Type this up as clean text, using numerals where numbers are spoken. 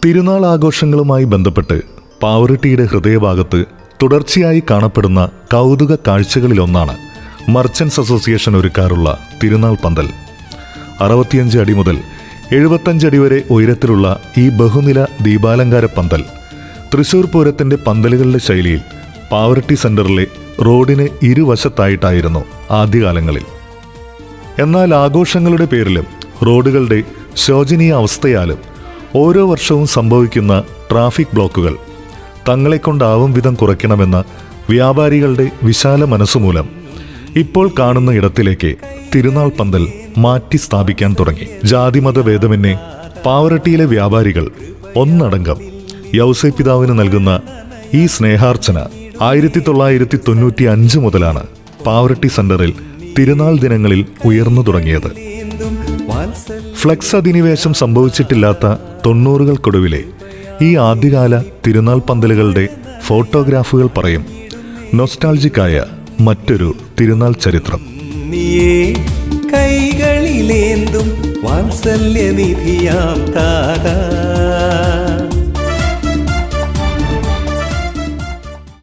തിരുനാൾ ആഘോഷങ്ങളുമായി ബന്ധപ്പെട്ട് പാവറട്ടിയുടെ ഹൃദയഭാഗത്ത് തുടർച്ചയായി കാണപ്പെടുന്ന കൗതുക കാഴ്ചകളിലൊന്നാണ് മർച്ചന്റ്സ് അസോസിയേഷൻ ഒരുക്കാറുള്ള തിരുനാൾ പന്തൽ. 65 അടി മുതൽ 75 അടി വരെ ഉയരത്തിലുള്ള ഈ ബഹുനില ദീപാലങ്കാര പന്തൽ തൃശൂർ പൂരത്തിന്റെ പന്തലുകളുടെ ശൈലിയിൽ പാവറട്ടി സെന്ററിലെ റോഡിന് ഇരുവശത്തായിട്ടായിരുന്നു ആദ്യകാലങ്ങളിൽ. എന്നാൽ ആഘോഷങ്ങളുടെ പേരിലും റോഡുകളുടെ ശോചനീയ അവസ്ഥയാലും ഓരോ വർഷവും സംഭവിക്കുന്ന ട്രാഫിക് ബ്ലോക്കുകൾ തങ്ങളെക്കൊണ്ടാവും വിധം കുറയ്ക്കണമെന്ന വ്യാപാരികളുടെ വിശാല മനസ്സുമൂലം ഇപ്പോൾ കാണുന്ന ഇടത്തിലേക്ക് തിരുനാൾ പന്തൽ മാറ്റി സ്ഥാപിക്കാൻ തുടങ്ങി. ജാതിമത ഭേദമന്യേ പാവറട്ടിയിലെ വ്യാപാരികൾ ഒന്നടങ്കം യൗസേപ്പിതാവിന് നൽകുന്ന ഈ സ്നേഹാർച്ചന 1995 മുതലാണ് പാവറട്ടി സെന്ററിൽ തിരുനാൾ ദിനങ്ങളിൽ ഉയർന്നു തുടങ്ങിയത്. ഫ്ലെക്സ് അധിനിവേശം സംഭവിച്ചിട്ടില്ലാത്ത 90കൾക്കൊടുവിലെ ഈ ആദ്യകാല തിരുനാൾ പന്തലുകളുടെ ഫോട്ടോഗ്രാഫുകൾ പറയും നൊസ്റ്റാൾജിക്കായ മറ്റൊരു തിരുനാൾ ചരിത്രം. കൈകളിലേന്തും വാത്സല്യനിധിയാം താര